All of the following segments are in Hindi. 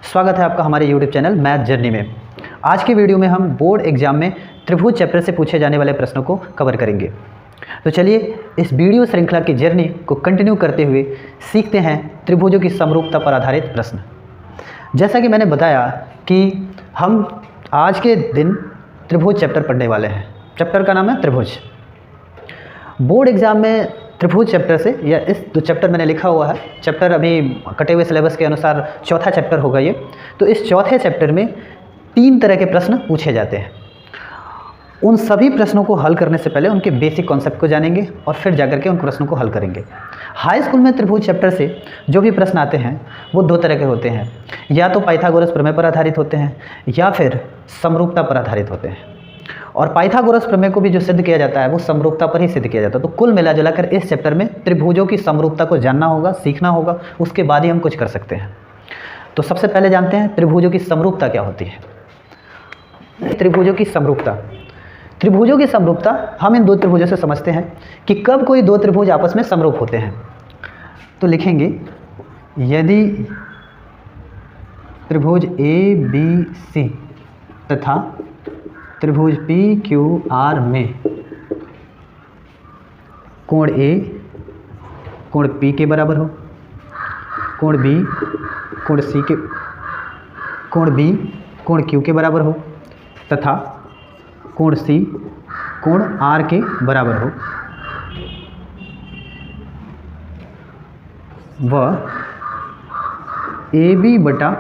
स्वागत है आपका हमारे YouTube चैनल मैथ जर्नी में। आज की वीडियो में हम बोर्ड एग्जाम में त्रिभुज चैप्टर से पूछे जाने वाले प्रश्नों को कवर करेंगे। तो चलिए इस वीडियो श्रृंखला की जर्नी को कंटिन्यू करते हुए सीखते हैं त्रिभुजों की समरूपता पर आधारित प्रश्न। जैसा कि मैंने बताया कि हम आज के दिन त्रिभुज चैप्टर पढ़ने वाले हैं। चैप्टर का नाम है त्रिभुज। बोर्ड एग्जाम में त्रिभुज चैप्टर से या इस जो चैप्टर मैंने लिखा हुआ है, चैप्टर अभी कटे हुए सिलेबस के अनुसार चौथा चैप्टर होगा ये। तो इस चौथे चैप्टर में 3 तरह के प्रश्न पूछे जाते हैं। उन सभी प्रश्नों को हल करने से पहले उनके बेसिक कॉन्सेप्ट को जानेंगे और फिर जाकर के उन प्रश्नों को हल करेंगे। हाई स्कूल में त्रिभुज चैप्टर से जो भी प्रश्न आते हैं वो 2 तरह के होते हैं, या तो पाइथागोरस प्रमेय पर आधारित होते हैं या फिर समरूपता पर आधारित होते हैं। और पाइथागोरस प्रमेय को भी जो सिद्ध किया जाता है वो समरूपता पर ही सिद्ध किया जाता है। तो कुल मिला जुलाकर इस चैप्टर में त्रिभुजों की समरूपता को जानना होगा, सीखना होगा, उसके बाद ही हम कुछ कर सकते हैं। तो सबसे पहले जानते हैं त्रिभुजों की समरूपता क्या होती है। त्रिभुजों की समरूपता, त्रिभुजों की समरूपता हम इन 2 त्रिभुजों से समझते हैं कि कब कोई 2 त्रिभुज आपस में समरूप होते हैं। तो लिखेंगे यदि त्रिभुज ABC तथा त्रिभुज PQR में कोण A कोण P के बराबर हो, कोण B कोण C के कोण B कोण Q के बराबर हो तथा कोण C कोण R के बराबर हो, वह AB बटा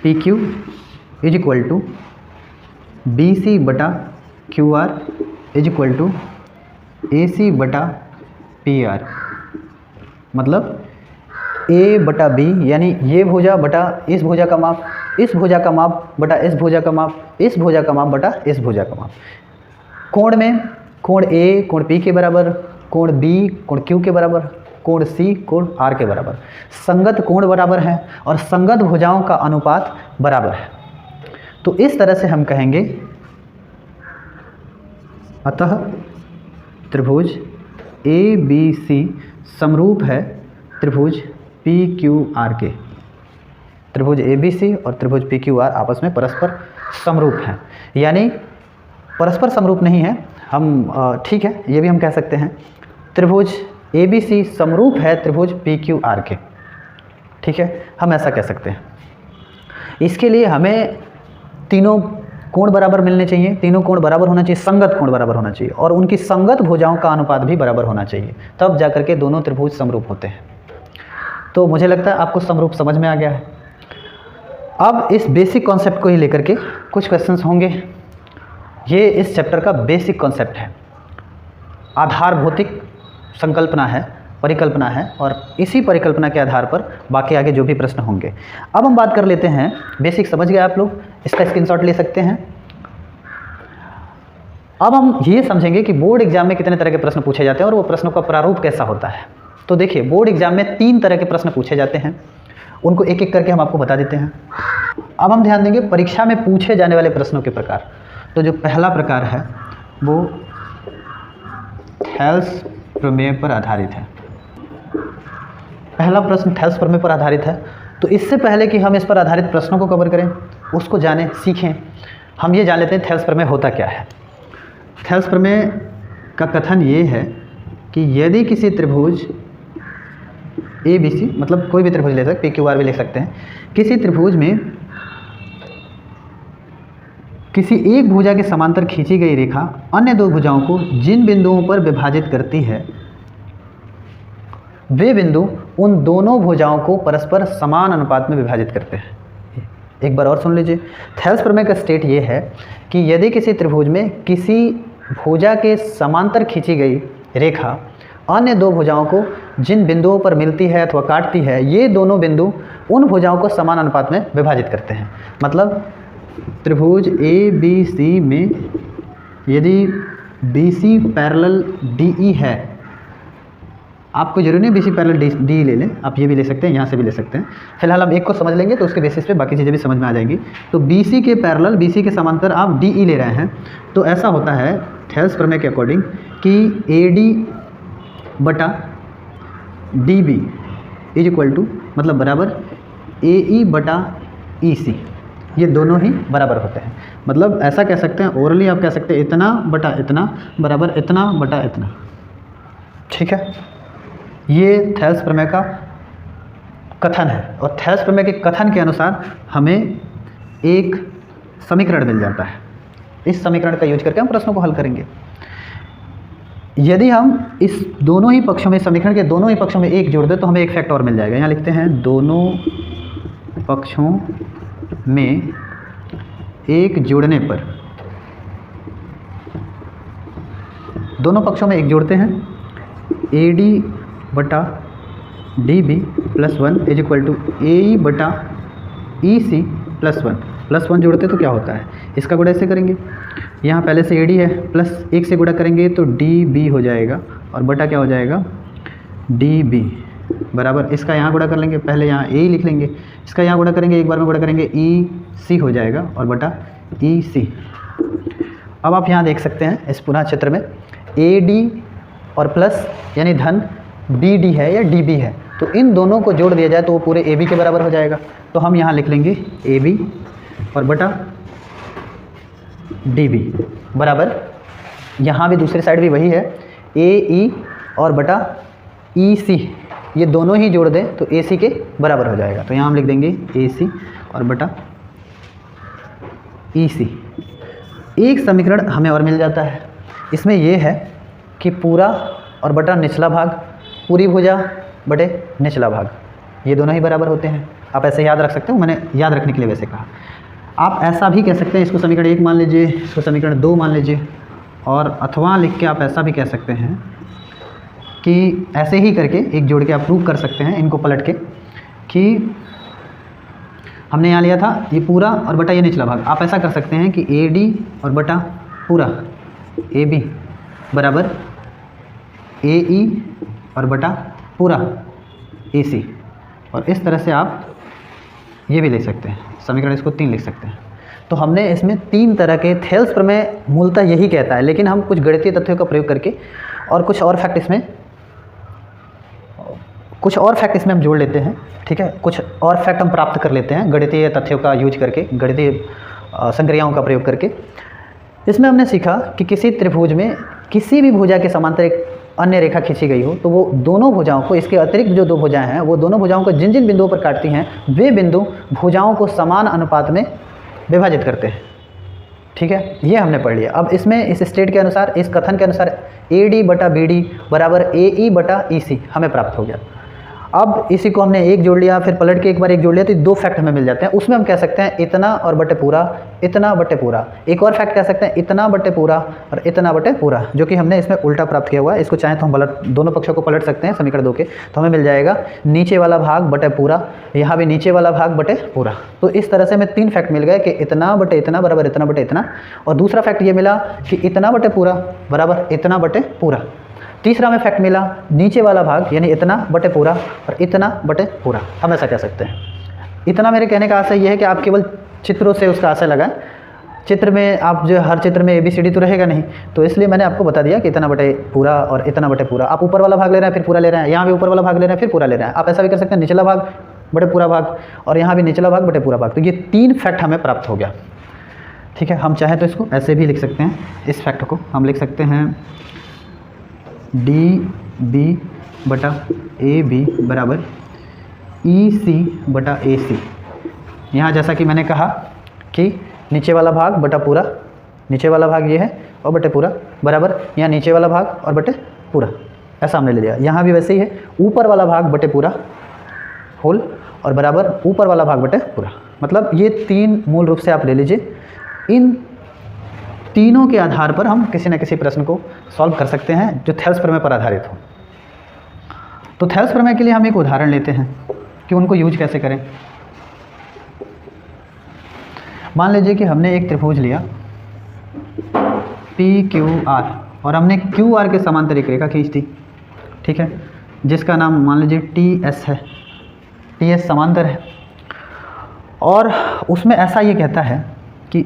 PQ is equal to BC बटा QR is equal to AC बटा PR। मतलब A बटा B यानी ये भुजा बटा इस भुजा का माप, इस भुजा का माप बटा इस भुजा का माप, इस भुजा का माप बटा इस भुजा का माप। कोण में कोण A कोण P के बराबर, कोण B कोण Q के बराबर, कोण C कोण R के बराबर। संगत कोण बराबर है और संगत भुजाओं का अनुपात बराबर है। तो इस तरह से हम कहेंगे अतः त्रिभुज ABC समरूप है त्रिभुज PQR के। त्रिभुज ABC और त्रिभुज PQR आपस में परस्पर समरूप हैं, यानी परस्पर समरूप नहीं है हम, ठीक है, ये भी हम कह सकते हैं त्रिभुज ABC समरूप है त्रिभुज PQR के। ठीक है, हम ऐसा कह सकते हैं। इसके लिए हमें तीनों कोण बराबर मिलने चाहिए, तीनों कोण बराबर होना चाहिए, संगत कोण बराबर होना चाहिए और उनकी संगत भुजाओं का अनुपात भी बराबर होना चाहिए, तब जाकर के दोनों त्रिभुज समरूप होते हैं। तो मुझे लगता है आपको समरूप समझ में आ गया है। अब इस बेसिक कॉन्सेप्ट को ही लेकर के कुछ क्वेश्चंस होंगे। ये इस चैप्टर का बेसिक कॉन्सेप्ट है, आधार भौतिक संकल्पना है, परिकल्पना है, और इसी परिकल्पना के आधार पर बाकी आगे जो भी प्रश्न होंगे। अब हम बात कर लेते हैं, बेसिक समझ गए आप लोग, इसका स्क्रीनशॉट ले सकते हैं। अब हम ये समझेंगे कि बोर्ड एग्जाम में कितने तरह के प्रश्न पूछे जाते हैं और वो प्रश्नों का प्रारूप कैसा होता है। तो देखिए, बोर्ड एग्जाम में 3 तरह के प्रश्न पूछे जाते हैं, उनको एक एक करके हम आपको बता देते हैं। अब हम ध्यान देंगे परीक्षा में पूछे जाने वाले प्रश्नों के प्रकार। तो जो पहला प्रकार है वो थेल्स प्रमेय पर आधारित है। पहला प्रश्न थेल्स प्रमेय पर आधारित है। तो इससे पहले कि हम इस पर आधारित प्रश्नों को कवर करें, उसको जानें, सीखें, हम ये जान लेते हैं थेल्स प्रमेय होता क्या है। थेल्स प्रमेय का कथन ये है कि यदि किसी त्रिभुज ABC, मतलब कोई भी त्रिभुज ले सकते, PQR भी ले सकते हैं, किसी त्रिभुज में किसी एक भुजा के समांतर खींची गई रेखा अन्य 2 भुजाओं को जिन बिंदुओं पर विभाजित करती है, वे बिंदु उन दोनों भुजाओं को परस्पर समान अनुपात में विभाजित करते हैं। एक बार और सुन लीजिए। थेल्स प्रमेय का स्टेट ये है कि यदि किसी त्रिभुज में किसी भुजा के समांतर खींची गई रेखा अन्य 2 भुजाओं को जिन बिंदुओं पर मिलती है अथवा काटती है, ये दोनों बिंदु उन भुजाओं को समान अनुपात में विभाजित करते हैं। मतलब त्रिभुज ABC में यदि BC पैरेलल DE है, आपको जरूरी नहीं BC पैरेलल DE ले लें, आप ये भी ले सकते हैं, यहाँ से भी ले सकते हैं। फिलहाल हम एक को समझ लेंगे तो उसके बेसिस पे बाकी चीज़ें भी समझ में आ जाएंगी। तो BC के पैरेलल, BC के समांतर आप DE ले रहे हैं, तो ऐसा होता है थेल्स प्रमेय के अकॉर्डिंग कि AD बटा DB इज इक्वल टू, मतलब बराबर ए ई बटा ई सी, ये दोनों ही बराबर होते हैं। मतलब ऐसा कह सकते हैं, ओरली आप कह सकते हैं इतना बटा इतना बराबर इतना बटा इतना। ठीक है, ये थेल्स प्रमेय का कथन है, और थेल्स प्रमेय के कथन के अनुसार हमें एक समीकरण मिल जाता है। इस समीकरण का यूज करके हम प्रश्नों को हल करेंगे। यदि हम इस दोनों ही पक्षों में, समीकरण के दोनों ही पक्षों में एक जोड़ दें तो हमें एक फैक्ट और मिल जाएगा। यहाँ लिखते हैं दोनों पक्षों में एक जोड़ने पर, दोनों पक्षों में एक जोड़ते हैं, ए डी बटा D B plus 1 is equal to A E बटा ई सी प्लस 1। प्लस 1 जोड़ते तो क्या होता है, इसका गुणा ऐसे करेंगे, यहाँ पहले से ए डी है, प्लस 1 से गुणा करेंगे तो डी बी हो जाएगा, और बटा क्या हो जाएगा डी बी बराबर, इसका यहाँ गुणा कर लेंगे, पहले यहाँ ए लिख लेंगे, इसका यहाँ गुणा करेंगे, एक बार में गुणा करेंगे ई सी हो जाएगा, और बटा ई सी। अब आप यहाँ देख सकते हैं इस पुनः चित्र में ए डी और प्लस यानी धन बी डी है या डी बी है, तो इन दोनों को जोड़ दिया जाए तो वो पूरे ए बी के बराबर हो जाएगा। तो हम यहाँ लिख लेंगे ए बी और बटा डी बी बराबर, यहाँ भी दूसरी साइड भी वही है, ए ई और बटा ई सी, ये दोनों ही जोड़ दें तो ए सी के बराबर हो जाएगा। तो यहाँ हम लिख देंगे ए सी और बटा ई सी। एक समीकरण हमें और मिल जाता है, इसमें यह है कि पूरा और बटा निचला भाग, पूरी भुजा बटे निचला भाग, ये दोनों ही बराबर होते हैं। आप ऐसे याद रख सकते हो, मैंने याद रखने के लिए वैसे कहा। आप ऐसा भी कह सकते हैं, इसको समीकरण 1 मान लीजिए, इसको समीकरण 2 मान लीजिए, और अथवा लिख के आप ऐसा भी कह सकते हैं कि ऐसे ही करके एक जोड़ के आप प्रूव कर सकते हैं इनको पलट के, कि हमने यहाँ लिया था ये पूरा और बटा ये निचला भाग। आप ऐसा कर सकते हैं कि ए डी और बटा पूरा ए बी बराबर ए ई और बटा पूरा ए सी, और इस तरह से आप ये भी लिख सकते हैं, समीकरण इसको 3 लिख सकते हैं। तो हमने इसमें 3 तरह के, थेल्स प्रमेय मूलतः यही कहता है, लेकिन हम कुछ गणितीय तथ्यों का प्रयोग करके और कुछ और फैक्ट इसमें हम जोड़ लेते हैं। ठीक है, कुछ और फैक्ट हम प्राप्त कर लेते हैं गणितीय तथ्यों का यूज करके, गणितीय संक्रियाओं का प्रयोग करके। इसमें हमने सीखा कि किसी त्रिभुज में किसी भी भुजा के समांतर एक अन्य रेखा खींची गई हो तो वो दोनों भुजाओं को, इसके अतिरिक्त जो 2 भुजाएं हैं वो दोनों भुजाओं को जिन जिन बिंदुओं पर काटती हैं वे बिंदु भुजाओं को समान अनुपात में विभाजित करते हैं। ठीक है, ये हमने पढ़ लिया। अब इसमें इस स्टेट के अनुसार, इस कथन के अनुसार ए डी बटा बी डी बराबर ए ई बटा ई सी हमें प्राप्त हो गया। अब इसी को हमने एक जोड़ लिया, फिर पलट के एक बार एक जोड़ लिया, तो 2 फैक्ट हमें मिल जाते हैं। उसमें हम कह सकते हैं इतना और बटे पूरा, इतना बटे पूरा। एक और फैक्ट कह सकते हैं इतना बटे पूरा और इतना बटे पूरा, जो कि हमने इसमें उल्टा प्राप्त किया हुआ है। इसको चाहे तो हम दोनों पक्षों को पलट सकते हैं समीकरण 2 के, तो हमें मिल जाएगा नीचे वाला भाग बटे पूरा, यहाँ भी नीचे वाला भाग बटे पूरा। तो इस तरह से हमें 3 फैक्ट मिल गए कि इतना बटे इतना बराबर इतना बटे इतना, और दूसरा फैक्ट ये मिला कि इतना बटे पूरा बराबर इतना बटे पूरा। तीसरा में फैक्ट मिला नीचे वाला भाग यानी इतना बटे पूरा और इतना बटे पूरा। हम ऐसा कह सकते हैं। इतना मेरे कहने का आशय यह है कि आप केवल चित्रों से उसका आशय लगाएं। चित्र में आप जो हर चित्र में ABCD तो रहेगा नहीं, तो इसलिए मैंने आपको बता दिया कि इतना बटे पूरा और इतना बटे पूरा। आप ऊपर वाला भाग ले रहे हैं फिर पूरा ले रहे हैं, यहाँ भी ऊपर वाला भाग ले रहे हैं फिर पूरा ले रहे हैं। आप ऐसा भी कर सकते हैं निचला भाग बटे पूरा भाग, और यहाँ भी निचला भाग बटे पूरा भाग। तो ये 3 फैक्ट हमें प्राप्त हो गया। ठीक है, हम चाहें तो इसको ऐसे भी लिख सकते हैं। इस फैक्ट को हम लिख सकते हैं डी बी बटा ए बी बराबर ई सी बटा ए सी। यहाँ जैसा कि मैंने कहा कि नीचे वाला भाग बटा पूरा, नीचे वाला भाग ये है और बटे पूरा बराबर यहाँ नीचे वाला भाग और बटे पूरा, ऐसा हमने ले लिया। यहाँ भी वैसे ही है, ऊपर वाला भाग बटे पूरा होल और बराबर ऊपर वाला भाग बटे पूरा। मतलब ये 3 मूल रूप से आप ले लीजिए। इन तीनों के आधार पर हम किसी न किसी प्रश्न को सॉल्व कर सकते हैं जो थेल्स प्रमेय पर आधारित हो। तो थेल्स प्रमेय के लिए हम एक उदाहरण लेते हैं कि उनको यूज कैसे करें। मान लीजिए कि हमने एक त्रिभुज लिया PQR और हमने QR के समांतर एक रेखा खींच दी। ठीक है, जिसका नाम मान लीजिए TS है। TS समांतर है और उसमें ऐसा ये कहता है कि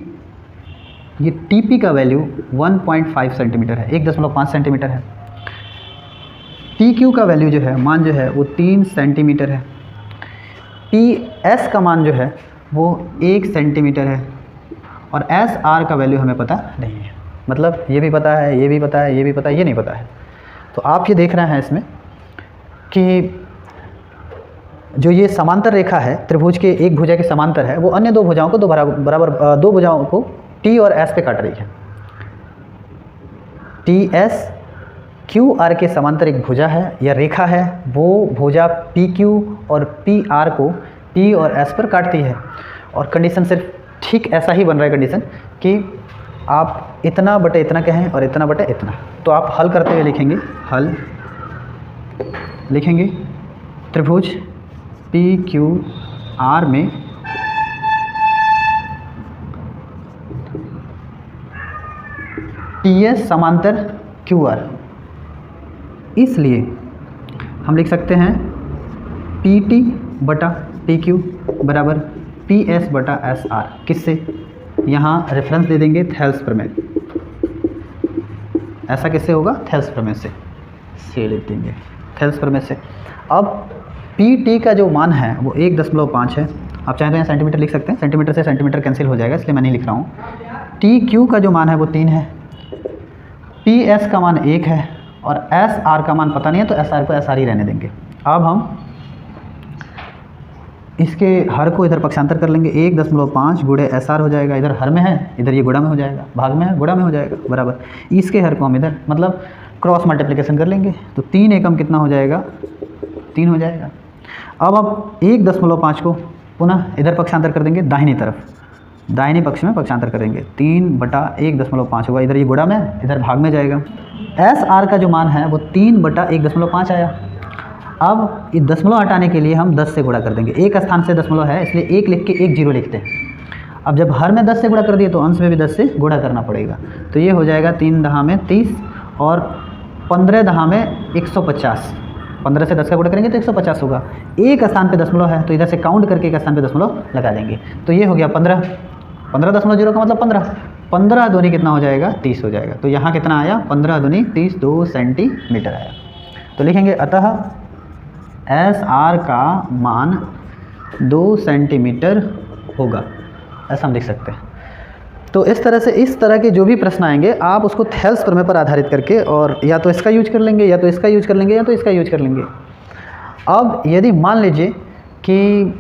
ये TP का वैल्यू 1.5 सेंटीमीटर है, 1.5 सेंटीमीटर है। TQ का वैल्यू जो है, मान जो है वो 3 सेंटीमीटर है। पी एस का मान जो है वो 1 सेंटीमीटर है और एस आर का वैल्यू हमें पता नहीं है। मतलब ये भी पता है, ये भी पता है, ये भी पता है, ये नहीं पता है। तो आप ये देख रहे हैं इसमें कि जो ये समांतर रेखा है त्रिभुज के एक भुजा के समांतर है, वो अन्य दो भुजाओं को बराबर दो भुजाओं को टी और एस पे काट रही है। टी एस क्यू आर के समांतर एक भुजा है या रेखा है, वो भुजा पी क्यू और पी आर को पी और एस पर काटती है। और कंडीशन सिर्फ ठीक ऐसा ही बन रहा है कंडीशन कि आप इतना बटे इतना कहें और इतना बटे इतना। तो आप हल करते हुए लिखेंगे, हल लिखेंगे त्रिभुज पी क्यू आर में टी एस समांतर क्यू आर, इसलिए हम लिख सकते हैं पी टी बटा पी क्यू बराबर पी एस बटा एस आर। किससे? यहाँ रेफरेंस दे देंगे थेल्स प्रमेय। ऐसा किससे होगा? थेल्स प्रमेय से लिख देंगे, थेल्स प्रमेय से। अब पी टी का जो मान है वो 1.5 है। आप चाहें तो यहाँ सेंटीमीटर लिख सकते हैं, सेंटीमीटर से सेंटीमीटर कैंसिल हो जाएगा, इसलिए मैं नहीं लिख रहा हूँ। टी क्यू का जो मान है वो 3 है, पी एस का मान 1 है और एस आर का मान पता नहीं है, तो एस आर को एस आर ही रहने देंगे। अब हम इसके हर को इधर पक्षांतर कर लेंगे, 1.5 गुणे एस आर हो जाएगा। इधर हर में है, इधर ये गुणा में हो जाएगा, भाग में है गुणा में हो जाएगा, बराबर इसके हर को हम इधर मतलब क्रॉस मल्टीप्लिकेशन कर लेंगे। तो 3 एकम कितना हो जाएगा? 3 हो जाएगा। अब आप 1.5 को पुनः इधर पक्षांतर कर देंगे दाहिनी तरफ, दाहिने पक्ष में पक्षांतर करेंगे, 3/1.5 होगा। इधर ये गुणा में, इधर भाग में जाएगा। एस आर का जो मान है वो 3/1.5 आया। अब ये दशमलव हटाने के लिए हम 10 से गुणा कर देंगे। एक स्थान से दशमलव है, इसलिए 1 लिख के 1 0 लिखते हैं। अब जब हर में 10 से गुणा कर दिए तो अंश में भी 10 से गुणा करना पड़ेगा। तो ये हो जाएगा 3 दहा में 30 और 15 दहा में 150। 15 से 10 का गुणा करेंगे तो 150 होगा। एक स्थान पे दशमलव है तो इधर से काउंट करके एक स्थान पे दशमलव लगा देंगे। तो ये हो गया 15, 15.0 का मतलब 15, 15 दूनी कितना हो जाएगा? 30 हो जाएगा। तो यहाँ कितना आया? 15 दूनी 30, 2 सेंटीमीटर आया। तो लिखेंगे अतः एस आर का मान 2 सेंटीमीटर होगा, ऐसा हम लिख सकते हैं। तो इस तरह से इस तरह के जो भी प्रश्न आएंगे आप उसको थेल्स प्रमेय पर आधारित करके और या तो इसका यूज कर लेंगे या तो इसका यूज कर लेंगे या तो इसका यूज कर लेंगे। अब यदि मान लीजिए कि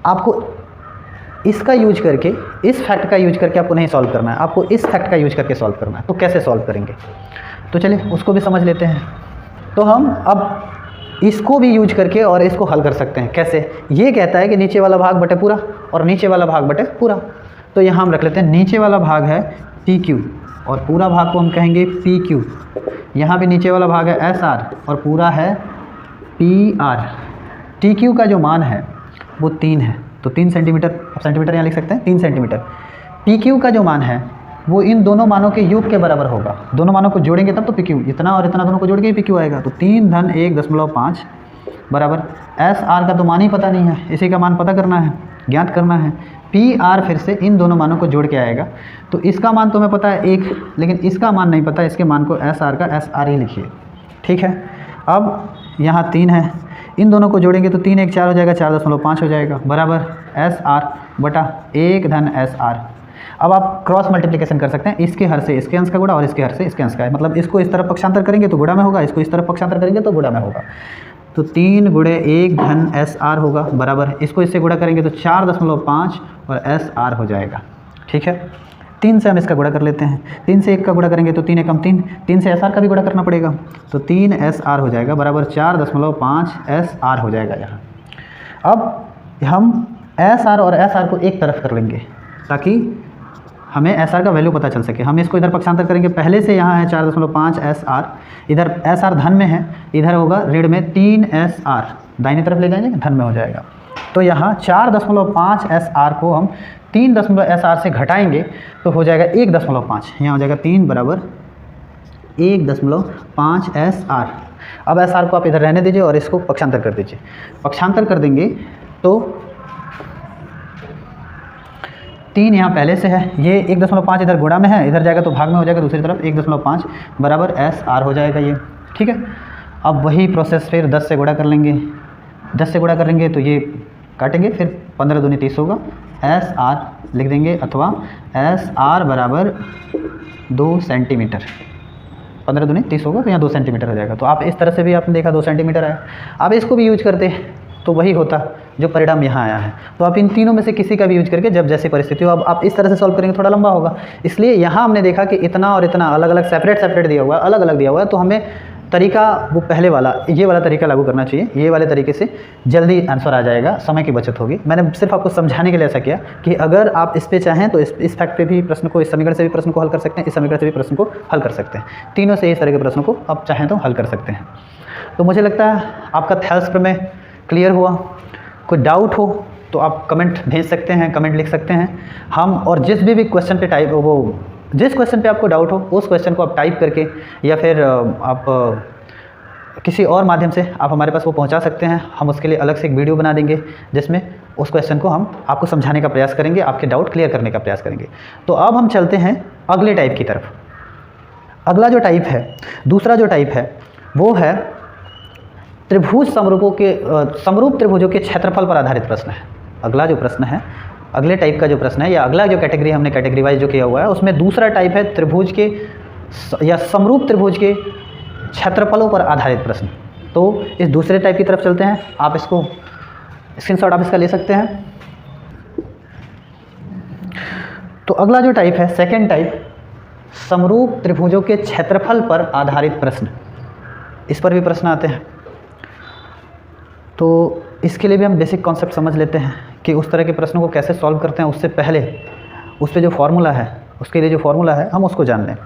आपको इसका यूज करके, इस फैक्ट का यूज करके आपको नहीं सॉल्व करना है, आपको इस फैक्ट का यूज करके सॉल्व करना है, तो कैसे सॉल्व करेंगे? तो चलिए उसको भी समझ लेते हैं। तो हम अब इसको भी यूज करके और इसको हल कर सकते हैं। कैसे? ये कहता है कि नीचे वाला भाग बटे पूरा और नीचे वाला भाग बटे पूरा। तो यहाँ हम रख लेते हैं नीचे वाला भाग है पी क्यू और पूरा भाग को हम कहेंगे पी क्यू। यहाँ भी नीचे वाला भाग है एस आर और पूरा है पी आर। टी क्यू का जो मान है वो 3 है, तो 3 सेंटीमीटर, अब सेंटीमीटर यहाँ लिख सकते हैं 3 सेंटीमीटर। पी क्यू का जो मान है वो इन दोनों मानों के योग के बराबर होगा। दोनों मानों को जोड़ेंगे तब तो पी क्यू, इतना और इतना दोनों को जोड़ के पी क्यू आएगा। तो 3 धन 1.5 बराबर एस आर का तो मान ही पता नहीं है, इसी का मान पता करना है, ज्ञात करना है। पी आर फिर से इन दोनों मानों को जोड़ के आएगा। तो इसका मान तो हमें पता है 1, लेकिन इसका मान नहीं पता, इसके मान को एस आर का एस आर ही लिखिए, ठीक है। अब यहाँ 3 है, इन दोनों को जोड़ेंगे तो 3 1 4 हो जाएगा, 4.5 हो जाएगा बराबर एस आर बटा 1 धन एस आर। अब आप क्रॉस मल्टीप्लिकेशन कर सकते हैं, इसके हर से इसके अंश का गुणा और इसके हर से इसके अंश का है। मतलब इसको इस तरफ पक्षांतर करेंगे तो गुणा में होगा, इसको इस तरफ पक्षांतर करेंगे तो गुणा में होगा। तो 3 गुणे 1 धन एस आर होगा बराबर, इसको इससे गुणा करेंगे तो 4.5 और एस आर हो जाएगा, ठीक है। 3 से हम इसका गुणा कर लेते हैं, 3 से 1 का गुणा करेंगे तो 3 एकम 3, 3 से एस आर का भी गुणा करना पड़ेगा। तो 3 एस आर हो जाएगा बराबर 4.5 एस आर हो जाएगा यहाँ। अब हम एस आर और एस आर को एक तरफ कर लेंगे ताकि हमें एस आर का वैल्यू पता चल सके। हम इसको इधर पक्षांतर करेंगे, पहले से यहाँ है 4.5 एस आर, इधर एस आर धन में है, इधर होगा ऋण में 3 एस आर, दाहिनी तरफ ले जाएंगे धन में हो जाएगा। तो यहाँ 4.5 एस आर को हम 3 एस आर से घटाएंगे तो हो जाएगा 1.5, यहाँ हो जाएगा 3 बराबर 1.5 एस आर। अब एस आर को आप इधर रहने दीजिए और इसको पक्षांतर कर दीजिए। पक्षांतर कर देंगे तो 3 यहाँ पहले से है, ये 1.5 इधर गुणा में है, इधर जाएगा तो भाग में हो जाएगा, दूसरी तरफ 1.5 बराबर एस आर हो जाएगा ये, ठीक है। अब वही प्रोसेस फिर 10 से गुणा कर लेंगे, 10 से गुणा करेंगे तो ये काटेंगे, फिर 15 दूनी 30 होगा, एस आर लिख देंगे, अथवा एस आर बराबर 2 सेंटीमीटर। 15 दूनी 30 होगा तो यहाँ 2 सेंटीमीटर हो जाएगा। तो आप इस तरह से भी आपने देखा 2 सेंटीमीटर आया। आप इसको भी यूज करते तो वही होता जो परिणाम यहाँ आया है। तो आप इन तीनों में से किसी का भी यूज करके जब जैसी परिस्थिति हो, अब आप इस तरह से सॉल्व करेंगे थोड़ा लंबा होगा। इसलिए यहाँ हमने देखा कि इतना और इतना अलग अलग सेपरेट दिया हुआ है, अलग अलग दिया हुआ है, तो हमें तरीका वो पहले वाला, ये वाला तरीका लागू करना चाहिए। ये वाले तरीके से जल्दी आंसर आ जाएगा, समय की बचत होगी। मैंने सिर्फ आपको समझाने के लिए ऐसा किया कि अगर आप इस पे चाहें तो इस फैक्ट पे भी प्रश्न को, इस समीकरण से भी प्रश्न को हल कर सकते हैं, इस समीकरण से भी प्रश्न को हल कर सकते हैं। तीनों से इस तरह के प्रश्नों को आप चाहें तो हल कर सकते हैं। तो मुझे लगता है आपका थेल्स प्रमेय क्लियर हुआ। कोई डाउट हो तो आप कमेंट भेज सकते हैं, कमेंट लिख सकते हैं। हम और जिस भी क्वेश्चन पे जिस क्वेश्चन पे आपको डाउट हो उस क्वेश्चन को आप टाइप करके या फिर आप किसी और माध्यम से आप हमारे पास वो पहुंचा सकते हैं। हम उसके लिए अलग से एक वीडियो बना देंगे जिसमें उस क्वेश्चन को हम आपको समझाने का प्रयास करेंगे, आपके डाउट क्लियर करने का प्रयास करेंगे। तो अब हम चलते हैं अगले टाइप की तरफ। अगला जो टाइप है, दूसरा जो टाइप है वो है त्रिभुज समरूप त्रिभुजों के क्षेत्रफल पर आधारित प्रश्न है। अगला जो प्रश्न है, अगले टाइप का जो प्रश्न है, या अगला जो कैटेगरी हमने कैटेगरी वाइज जो किया हुआ है, उसमें दूसरा टाइप है त्रिभुज के या समरूप त्रिभुज के क्षेत्रफलों पर आधारित प्रश्न। तो इस दूसरे टाइप की तरफ चलते हैं। आप इसको स्क्रीनशॉट आप इसका ले सकते हैं। तो अगला जो टाइप है, सेकेंड टाइप, समरूप त्रिभुजों के क्षेत्रफल पर आधारित प्रश्न। इस पर भी प्रश्न आते हैं। तो इसके लिए भी हम बेसिक कॉन्सेप्ट समझ लेते हैं कि उस तरह के प्रश्नों को कैसे सॉल्व करते हैं। उससे पहले उस पर जो फॉर्मूला है, उसके लिए जो फॉर्मूला है हम उसको जान लें।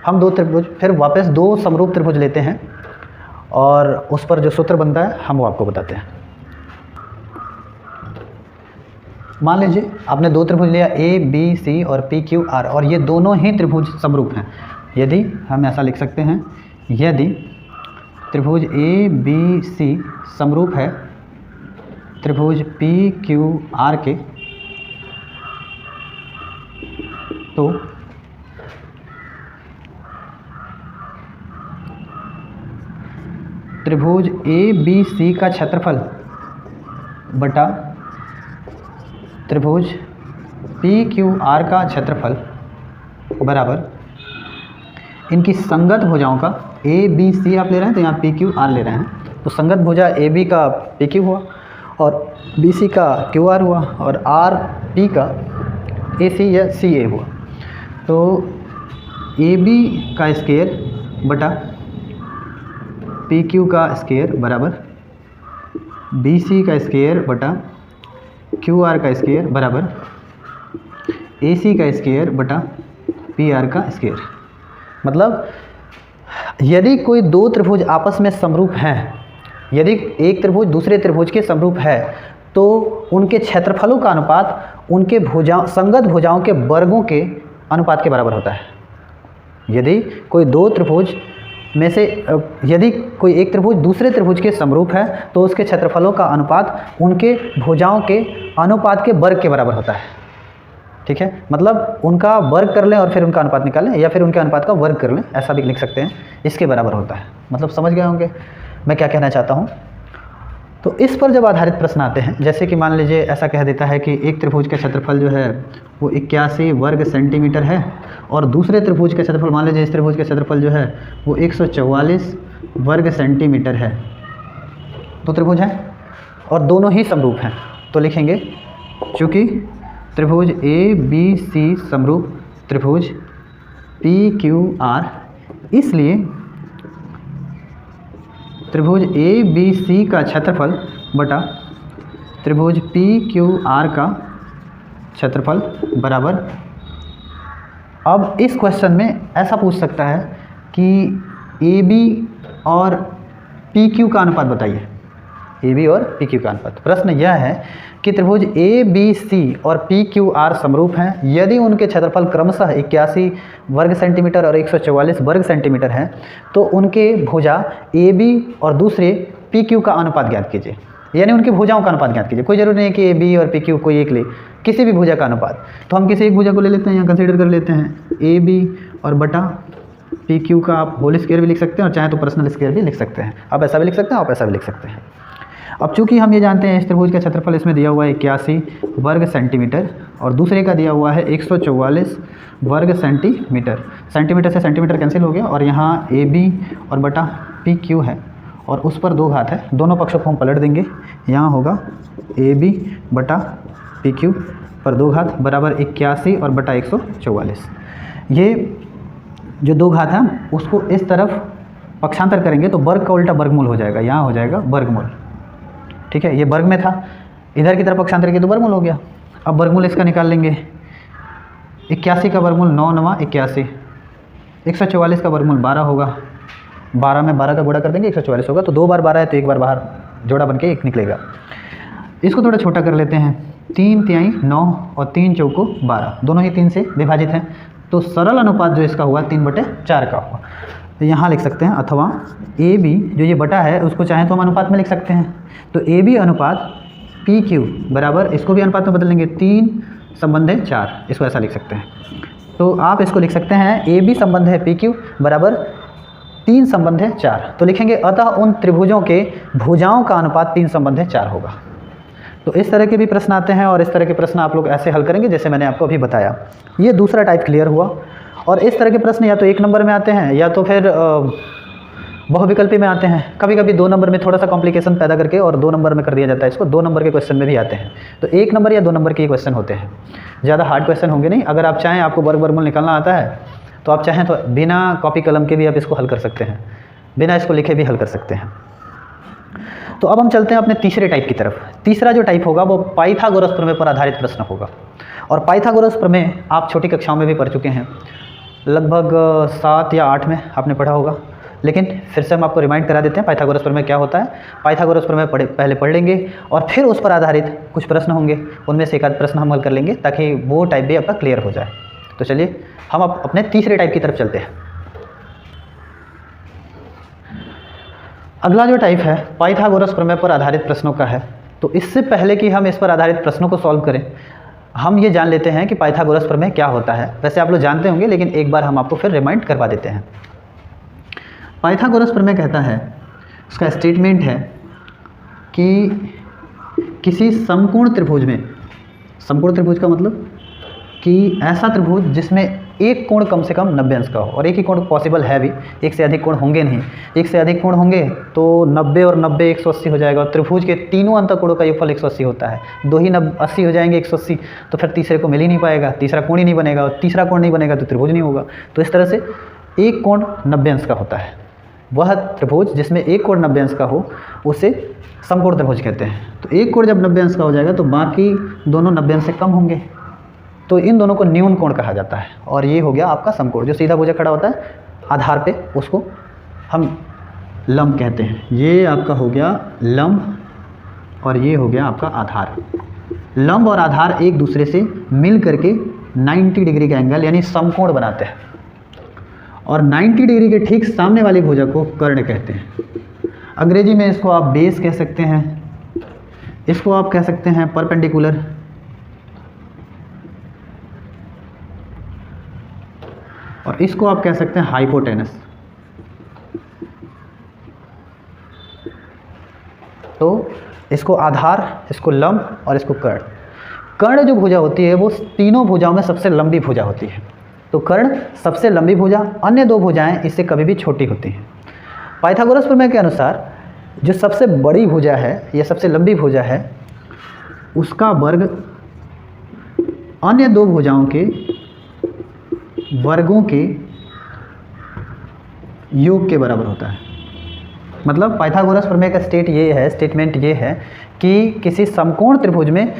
हम दो त्रिभुज, फिर वापस दो समरूप त्रिभुज लेते हैं और उस पर जो सूत्र बनता है हम वो आपको बताते हैं। मान लीजिए आपने दो त्रिभुज लिया ए बी सी और पी क्यू आर, और ये दोनों ही त्रिभुज समरूप हैं। यदि हम ऐसा लिख सकते हैं, यदि त्रिभुज ए बी सी समरूप है त्रिभुज पी क्यू आर के, तो त्रिभुज ए बी सी का क्षेत्रफल बटा त्रिभुज पी क्यू आर का क्षेत्रफल बराबर इनकी संगत भुजाओं का, ए बी सी आप ले रहे हैं तो यहाँ पी क्यू आर ले रहे हैं, तो संगत भुजा ए बी का पी क्यू हुआ और बी सी का क्यू आर हुआ और आर पी का ए सी या सी ए हुआ। तो ए बी का स्क्वायर बटा पी क्यू का स्क्वायर बराबर बी सी का स्क्वायर बटा क्यू आर का स्क्वायर बराबर ए सी का स्क्वायर बटा पी आर का स्क्वायर। मतलब यदि कोई दो त्रिभुज आपस में समरूप हैं, यदि एक त्रिभुज दूसरे त्रिभुज के समरूप है, तो उनके क्षेत्रफलों का अनुपात उनके संगत भुजाओं के वर्गों के अनुपात के बराबर होता है। यदि कोई दो त्रिभुज में से यदि कोई एक त्रिभुज दूसरे त्रिभुज के समरूप है तो उसके क्षेत्रफलों का अनुपात उनके भुजाओं के अनुपात के वर्ग के बराबर होता है। ठीक है, मतलब उनका वर्ग कर लें और फिर उनका अनुपात निकालें, या फिर उनके अनुपात का वर्ग कर लें, ऐसा भी लिख सकते हैं, इसके बराबर होता है। मतलब समझ गए होंगे मैं क्या कहना चाहता हूँ। तो इस पर जब आधारित प्रश्न आते हैं, जैसे कि मान लीजिए ऐसा कह देता है कि एक त्रिभुज का क्षेत्रफल जो है वो 81 वर्ग सेंटीमीटर है और दूसरे त्रिभुज का क्षेत्रफल, मान लीजिए इस त्रिभुज का क्षेत्रफल जो है वो 144 वर्ग सेंटीमीटर है। दो त्रिभुज हैं और दोनों ही समरूप हैं, तो लिखेंगे चूँकि त्रिभुज ए बी सी समरूप त्रिभुज पी क्यू आर, इसलिए त्रिभुज ए बी सी का क्षेत्रफल बटा त्रिभुज पी क्यू आर का क्षेत्रफल बराबर। अब इस क्वेश्चन में ऐसा पूछ सकता है कि ए बी और पी क्यू का अनुपात बताइए। ए बी और पी क्यू का अनुपात, प्रश्न यह है कि त्रिभुज ए बी सी और पी क्यू आर समरूप हैं यदि उनके क्षेत्रफल क्रमशः 81 वर्ग सेंटीमीटर और 144 वर्ग सेंटीमीटर हैं, तो उनके भुजा ए बी और दूसरे पी क्यू का अनुपात ज्ञात कीजिए। यानी उनकी भुजाओं का अनुपात ज्ञात कीजिए। कोई जरूरी नहीं कि ए बी और पी क्यू कोई एक ले, किसी भी भुजा का अनुपात। तो हम किसी एक भुजा को ले लेते हैं, यहाँ कंसीडर कर लेते हैं ए बी और बटा पी क्यू का आप होल स्क्वायर भी लिख सकते हैं और चाहे तो पर्सनल स्क्वायर भी लिख सकते हैं। आप ऐसा भी लिख सकते हैं, आप ऐसा भी लिख सकते हैं। अब चूंकि हम ये जानते हैं इस त्रिभुज का क्षेत्रफल इसमें दिया हुआ है 81 वर्ग सेंटीमीटर और दूसरे का दिया हुआ है 144 वर्ग सेंटीमीटर। सेंटीमीटर से सेंटीमीटर कैंसिल हो गया और यहाँ AB और बटा PQ है और उस पर 2 घात है, दोनों पक्षों को हम पलट देंगे। यहाँ होगा AB बटा PQ पर 2 घात बराबर 81 और बटा 144। ये जो 2 घात है उसको इस तरफ पक्षांतर करेंगे तो वर्ग का उल्टा वर्गमूल हो जाएगा, यहाँ हो जाएगा वर्गमूल। ठीक है, ये वर्ग में था, इधर की तरफ पक्षांतर किया तो वर्गमूल हो गया। अब वर्गमूल इसका निकाल लेंगे। 81 का वर्गमूल 9 9 81, 144 का वर्गमूल 12 होगा, 12 में 12 का गुणा कर देंगे 144 होगा। तो 2 बार 12 है तो 1 बार बाहर जोड़ा बन के 1 निकलेगा। इसको थोड़ा छोटा कर लेते हैं। 3 तिहाई 9 और 3 चौको 12, दोनों ही 3 से विभाजित हैं तो सरल अनुपात जो इसका हुआ 3/4 का हुआ। तो यहाँ लिख सकते हैं, अथवा AB जो ये बटा है उसको चाहें तो हम अनुपात में लिख सकते हैं। तो AB अनुपात PQ बराबर, इसको भी अनुपात में बदल लेंगे, 3 संबंध है 4, इसको ऐसा लिख सकते हैं। तो आप इसको लिख सकते हैं AB संबंध है PQ बराबर 3 संबंध है 4। तो लिखेंगे अतः उन त्रिभुजों के भुजाओं का अनुपात 3 संबंध है 4 होगा। तो इस तरह के भी प्रश्न आते हैं और इस तरह के प्रश्न आप लोग ऐसे हल करेंगे जैसे मैंने आपको अभी बताया। ये दूसरा टाइप क्लियर हुआ। और इस तरह के प्रश्न या तो 1 नंबर में आते हैं या तो फिर बहुविकल्पी में आते हैं। कभी कभी 2 नंबर में थोड़ा सा कॉम्प्लिकेशन पैदा करके और 2 नंबर में कर दिया जाता है इसको, 2 नंबर के क्वेश्चन में भी आते हैं। तो 1 नंबर या 2 नंबर के क्वेश्चन होते हैं, ज़्यादा हार्ड क्वेश्चन होंगे नहीं। अगर आप चाहें, आपको वर्ग वर्गमूल निकालना आता है तो आप चाहें तो बिना कॉपी कलम के भी आप इसको हल कर सकते हैं, बिना इसको लिखे भी हल कर सकते हैं। तो अब हम चलते हैं अपने तीसरे टाइप की तरफ। तीसरा जो टाइप होगा वो पाइथागोरस प्रमेय पर आधारित प्रश्न होगा। और पाइथागोरस प्रमेय आप छोटी कक्षाओं में भी पढ़ चुके हैं, लगभग 7 या 8 में आपने पढ़ा होगा, लेकिन फिर से हम आपको रिमाइंड करा देते हैं पाइथागोरस प्रमेय क्या होता है। पाइथागोरस प्रमेय पहले पढ़ लेंगे और फिर उस पर आधारित कुछ प्रश्न होंगे, उनमें से एक आध प्रश्न हम हल कर लेंगे ताकि वो टाइप भी आपका क्लियर हो जाए। तो चलिए हम अपने तीसरे टाइप की तरफ चलते हैं। अगला जो टाइप है पाइथागोरस प्रमेय पर आधारित प्रश्नों का है। तो इससे पहले कि हम इस पर आधारित प्रश्नों को सॉल्व करें, हम ये जान लेते हैं कि पाइथागोरस प्रमेय क्या होता है। वैसे आप लोग जानते होंगे, लेकिन एक बार हम आपको फिर रिमाइंड करवा देते हैं। पाइथागोरस प्रमेय कहता है, उसका स्टेटमेंट है कि किसी समकोण त्रिभुज में, समकोण त्रिभुज का मतलब कि ऐसा त्रिभुज जिसमें एक कोण कम से कम 90 अंश का हो, और एक ही कोण पॉसिबल है भी, एक से अधिक कोण होंगे नहीं। एक से अधिक कोण होंगे तो 90 और 90 180 हो जाएगा, और त्रिभुज के तीनों अंतःकोणों का योगफल 180 होता है। 2 ही 80 हो जाएंगे 180, तो फिर तीसरे को मिल ही नहीं पाएगा, तीसरा कोण ही नहीं बनेगा, और तीसरा कोण नहीं बनेगा तो त्रिभुज नहीं होगा। तो इस तरह से एक कोण 90 अंश का होता है। वह त्रिभुज जिसमें एक कोण 90 अंश का हो उसे समकोण त्रिभुज कहते हैं। तो एक कोण जब 90 अंश का हो जाएगा तो बाकी दोनों 90 अंश से कम होंगे, तो इन दोनों को न्यून कोण कहा जाता है। और ये हो गया आपका समकोण। जो सीधा भुजा खड़ा होता है आधार पे, उसको हम लंब कहते हैं। ये आपका हो गया लंब और ये हो गया आपका आधार। लंब और आधार एक दूसरे से मिल करके 90 डिग्री का एंगल यानी समकोण बनाते हैं, और 90 डिग्री के ठीक सामने वाली भुजा को कर्ण कहते हैं। अंग्रेजी में इसको आप बेस कह सकते हैं, इसको आप कह सकते हैं परपेंडिकुलर, और इसको आप कह सकते हैं हाइपोटेनस। तो इसको आधार, इसको लंब और इसको कर्ण। कर्ण जो भुजा होती है वो तीनों भुजाओं में सबसे लंबी भुजा होती है। तो कर्ण सबसे लंबी भुजा, अन्य 2 भुजाएं इससे कभी भी छोटी होती हैं। पाइथागोरस प्रमेय के अनुसार जो सबसे बड़ी भुजा है या सबसे लंबी भुजा है उसका वर्ग अन्य 2 भुजाओं के वर्गों के योग के बराबर होता है। मतलब पाइथागोरस प्रमेय का स्टेटमेंट ये है कि किसी समकोण त्रिभुज में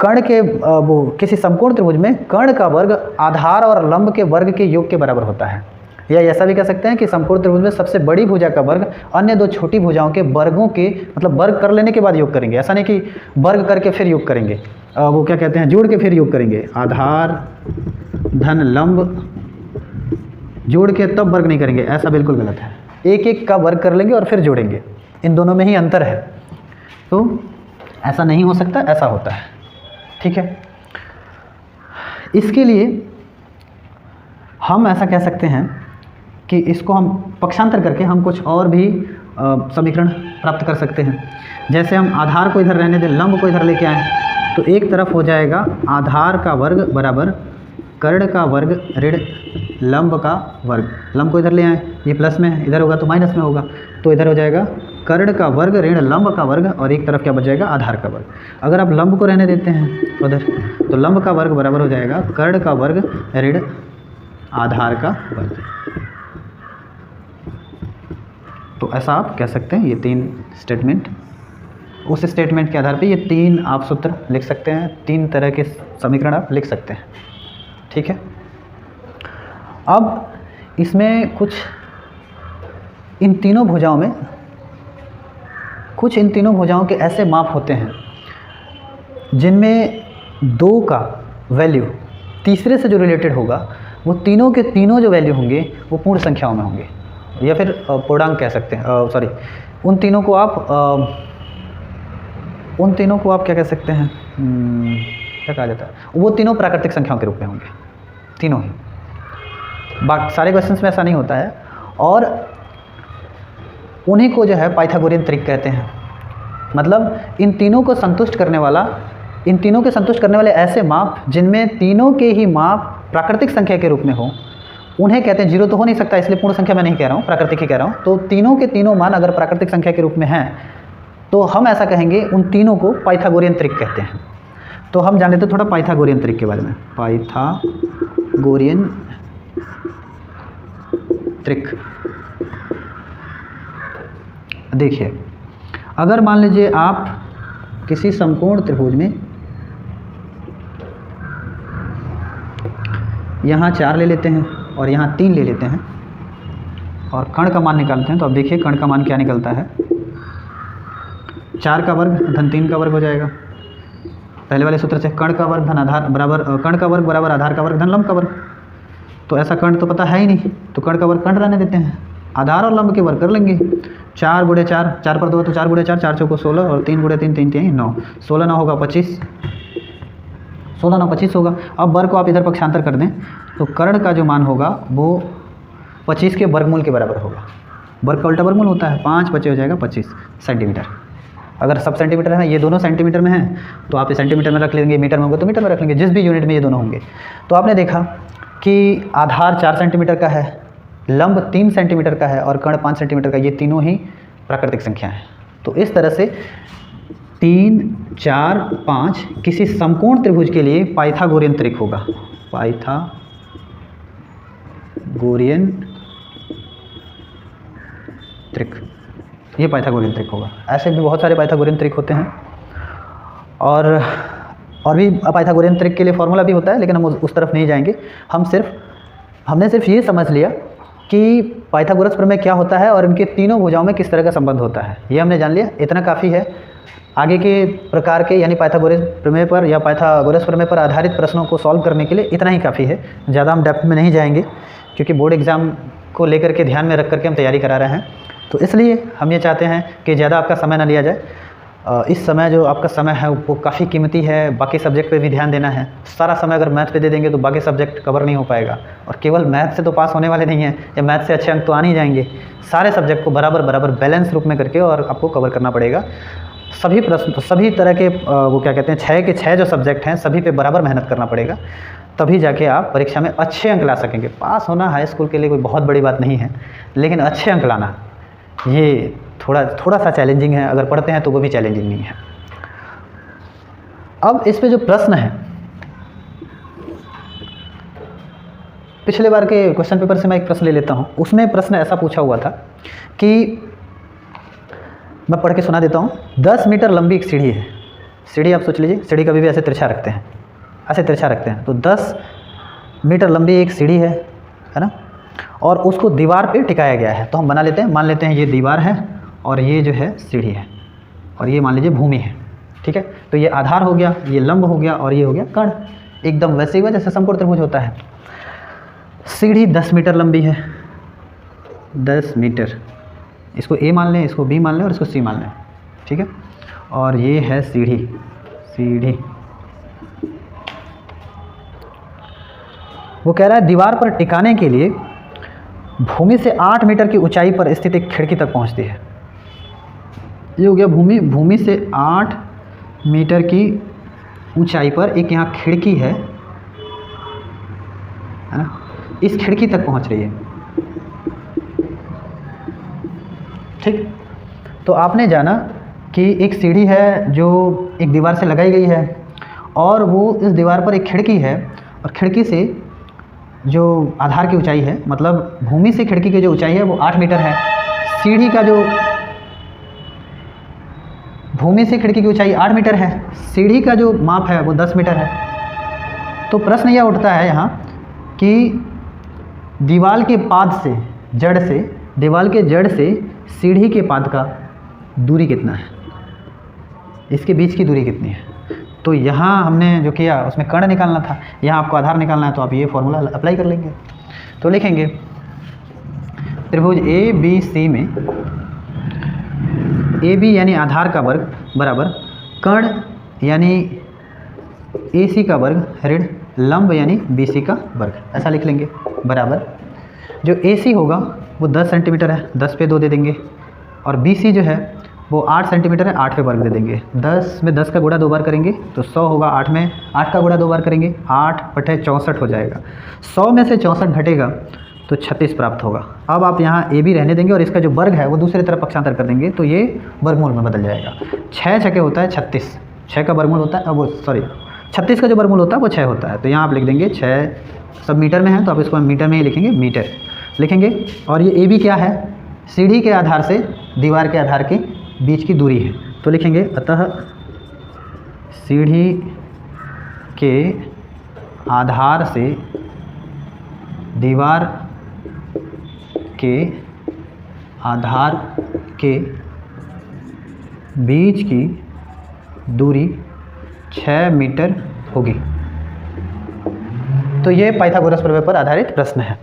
किसी समकोण त्रिभुज में कर्ण का वर्ग आधार और लंब के वर्ग के योग के बराबर होता है। या ऐसा भी कह सकते हैं कि समकोण त्रिभुज में सबसे बड़ी भुजा का वर्ग अन्य 2 छोटी भुजाओं के वर्गों के, मतलब वर्ग कर लेने के बाद योग करेंगे। ऐसा नहीं कि वर्ग करके फिर योग करेंगे, वो क्या कहते हैं, जोड़ के फिर योग करेंगे। आधार धन लंब जोड़ के तब वर्ग नहीं करेंगे, ऐसा बिल्कुल गलत है। एक एक का वर्ग कर लेंगे और फिर जोड़ेंगे, इन दोनों में ही अंतर है। तो ऐसा नहीं हो सकता, ऐसा होता है। ठीक है, इसके लिए हम ऐसा कह सकते हैं कि इसको हम पक्षांतर करके हम कुछ और भी समीकरण प्राप्त कर सकते हैं। जैसे हम आधार को इधर रहने दें, लंब को इधर लेके आएँ, तो एक तरफ हो जाएगा आधार का वर्ग बराबर कर्ण का वर्ग ऋण लंब का वर्ग। लंब को इधर ले आएँ, ये प्लस में है, इधर होगा तो माइनस में होगा, तो इधर हो जाएगा कर्ण का वर्ग ऋण लंब का वर्ग, और एक तरफ क्या बच जाएगा आधार का वर्ग। अगर आप लंब को रहने देते हैं उधर, तो लंब का वर्ग बराबर हो जाएगा कर्ण का वर्ग ऋण आधार का वर्ग। तो ऐसा आप कह सकते हैं। ये 3 स्टेटमेंट, उस स्टेटमेंट के आधार पे ये 3 आप सूत्र लिख सकते हैं, 3 तरह के समीकरण आप लिख सकते हैं। ठीक है। अब इसमें कुछ इन तीनों भुजाओं के ऐसे माप होते हैं जिनमें 2 का वैल्यू तीसरे से जो रिलेटेड होगा, वो तीनों के तीनों जो वैल्यू होंगे वो पूर्ण संख्याओं में होंगे, या फिर पूर्णांक कह सकते हैं। सॉरी, उन तीनों को आप क्या कह सकते हैं, क्या कहा जाता है, वो तीनों प्राकृतिक संख्याओं के रूप में होंगे, तीनों ही। बाकी सारे क्वेश्चंस में ऐसा नहीं होता है, और उन्हीं को जो है पाइथागोरियन त्रिक कहते हैं। मतलब इन तीनों के संतुष्ट करने वाले ऐसे माप जिनमें तीनों के ही माप प्राकृतिक संख्या के रूप में हो, उन्हें कहते हैं। जीरो तो हो नहीं सकता, इसलिए पूर्ण संख्या मैं नहीं कह रहा हूँ, प्राकृतिक ही कह रहा हूँ। तो तीनों के तीनों मान अगर प्राकृतिक संख्या के रूप में हैं, तो हम ऐसा कहेंगे उन तीनों को पाइथागोरियन त्रिक कहते हैं। तो हम जान लेते हैं थोड़ा पाइथागोरियन त्रिक के बारे में। पाइथागोरियन त्रिक, देखिए, अगर मान लीजिए आप किसी समकोण त्रिभुज में यहाँ 4 ले लेते हैं और यहाँ 3 ले लेते हैं और कर्ण का मान निकालते हैं, तो अब देखिए कर्ण का मान क्या निकलता है। 4 का वर्ग धन 3 का वर्ग हो जाएगा। पहले वाले सूत्र से कर्ण का वर्ग धन आधार बराबर कर्ण का वर्ग बराबर आधार का वर्ग धन लंब का वर्ग। तो ऐसा कर्ण तो पता है ही नहीं, तो कर्ण का वर्ग कर्ण रहने देते हैं, आधार और लंब के वर्ग कर लेंगे। 4 गुणे 4, 4 पर 2 तो 4 गुणे 4, 4 चौको 16, और 3 गुणे 3, 3 3 9, 16 9 होगा 25, 16 9 25 होगा। अब वर्ग को आप इधर पक्षांतर कर दें, तो कर्ण का जो मान होगा वो 25 के वर्गमूल के बराबर होगा। वर्ग का उल्टा वर्गमूल होता है, 5 बचे हो जाएगा 25 सेंटीमीटर। अगर सब सेंटीमीटर है, ये दोनों सेंटीमीटर में हैं, तो आप ये सेंटीमीटर में रख लेंगे, मीटर में होगा तो मीटर में रख लेंगे, जिस भी यूनिट में ये दोनों होंगे। तो आपने देखा कि आधार 4 सेंटीमीटर का है, लंब 3 सेंटीमीटर का है और कर्ण 5 सेंटीमीटर का, ये तीनों ही प्राकृतिक संख्या हैं। तो इस तरह से 3 4 5 किसी समकोण त्रिभुज के लिए पाइथागोरियन त्रिक होगा। पाइथागोरियन त्रिक, ये पाइथागोरियन त्रिक होगा। ऐसे भी बहुत सारे पाइथागोरियन त्रिक होते हैं, और भी पाइथागोरियन त्रिक के लिए फॉर्मूला भी होता है, लेकिन हम उस तरफ नहीं जाएंगे। हमने सिर्फ ये समझ लिया कि पाइथागोरस प्रमेय क्या होता है और इनके तीनों भुजाओं में किस तरह का संबंध होता है, ये हमने जान लिया। इतना काफ़ी है। आगे के प्रकार के यानी पाइथागोरस प्रमेय पर या पाइथागोरस प्रमेय पर आधारित प्रश्नों को सॉल्व करने के लिए इतना ही काफ़ी है। ज़्यादा हम डेप्थ में नहीं जाएंगे, क्योंकि बोर्ड एग्ज़ाम को लेकर के ध्यान में रख करके हम तैयारी करा रहे हैं। तो इसलिए हम ये चाहते हैं कि ज़्यादा आपका समय ना लिया जाए। इस समय जो आपका समय है वो काफ़ी कीमती है, बाकी सब्जेक्ट पे भी ध्यान देना है। सारा समय अगर मैथ पे दे देंगे तो बाकी सब्जेक्ट कवर नहीं हो पाएगा, और केवल मैथ से तो पास होने वाले नहीं हैं, या मैथ से अच्छे अंक तो आ नहीं जाएंगे। सारे सब्जेक्ट को बराबर बैलेंस रूप में करके और आपको कवर करना पड़ेगा। सभी प्रश्न, सभी तरह के वो क्या कहते हैं, 6 के 6 जो सब्जेक्ट हैं सभी पे बराबर मेहनत करना पड़ेगा, तभी जाके आप परीक्षा में अच्छे अंक ला सकेंगे। पास होना हाई स्कूल के लिए कोई बहुत बड़ी बात नहीं है, लेकिन अच्छे अंक लाना ये थोड़ा सा चैलेंजिंग है। अगर पढ़ते हैं तो वो भी चैलेंजिंग नहीं है। अब इस पे जो प्रश्न है, पिछले बार के क्वेश्चन पेपर से मैं एक प्रश्न ले लेता हूँ। उसमें प्रश्न ऐसा पूछा हुआ था कि, मैं पढ़ के सुना देता हूँ। 10 मीटर लंबी एक सीढ़ी है। सीढ़ी आप सोच लीजिए, सीढ़ी कभी भी ऐसे तिरछा रखते हैं, ऐसे तिरछा रखते हैं। तो 10 मीटर लंबी एक सीढ़ी है ना, और उसको दीवार पे टिकाया गया है। तो हम बना लेते हैं, मान लेते हैं ये दीवार है और ये जो है सीढ़ी है, और ये मान लीजिए भूमि है। ठीक है, तो ये आधार हो गया, ये लंब हो गया, और ये हो गया कर्ण। एकदम वैसे ही हुआ जैसे समकोण त्रिभुज होता है। सीढ़ी 10 मीटर लंबी है, 10 मीटर। इसको ए मान लें, इसको बी मान लें और इसको सी मान लें। ठीक है, और ये है सीढ़ी। वो कह रहा है दीवार पर टिकाने के लिए भूमि से 8 मीटर की ऊंचाई पर स्थित एक खिड़की तक पहुंचती है। ये हो गया भूमि। भूमि से 8 मीटर की ऊंचाई पर एक यहाँ खिड़की है ना, इस खिड़की तक पहुंच रही है। ठीक, तो आपने जाना कि एक सीढ़ी है जो एक दीवार से लगाई गई है और वो इस दीवार पर एक खिड़की है, और खिड़की से जो आधार की ऊंचाई है, मतलब भूमि से खिड़की की जो ऊंचाई है वो 8 मीटर है। सीढ़ी का जो भूमि से खिड़की की ऊंचाई 8 मीटर है, सीढ़ी का जो माप है वो 10 मीटर है। तो प्रश्न यह उठता है यहाँ कि दीवार के पाद से, जड़ से, दीवार के जड़ से सीढ़ी के पाद का दूरी कितना है, इसके बीच की दूरी कितनी है। तो यहाँ हमने जो किया उसमें कर्ण निकालना था, यहाँ आपको आधार निकालना है, तो आप ये फॉर्मूला अप्लाई कर लेंगे। तो लिखेंगे त्रिभुज ए बी सी में ए बी यानी आधार का वर्ग बराबर कर्ण यानी ए सी का वर्ग ऋण लंब यानी बी सी का वर्ग, ऐसा लिख लेंगे। बराबर जो ए सी होगा वो 10 सेंटीमीटर है, 10 पे 2 दे देंगे, और बी सी जो है वो 8 सेंटीमीटर है, 8 पे वर्ग दे देंगे। 10 में 10 का गुणा 2 बार करेंगे तो 100 होगा, 8 में 8 का गुणा 2 बार करेंगे, 8 बटे 64 हो जाएगा। 100 में से 64 घटेगा तो 36 प्राप्त होगा। अब आप यहाँ ए बी रहने देंगे और इसका जो वर्ग है वो दूसरी तरफ पक्षांतर कर देंगे तो ये वर्गमूल में बदल जाएगा। 6 छके होता है 36, 6 का वर्गमूल होता है, वो सॉरी 36 का जो वर्गमूल होता है वो 6 होता है। तो यहाँ आप लिख देंगे 6, सब मीटर में है तो आप इसको मीटर में ही लिखेंगे, मीटर लिखेंगे। और ये ए बी क्या है, सीढ़ी के आधार से दीवार के आधार के बीच की दूरी है, तो लिखेंगे अतः सीढ़ी के आधार से दीवार के आधार के बीच की दूरी 6 मीटर होगी। तो ये पाइथागोरस प्रमेय पर आधारित प्रश्न है।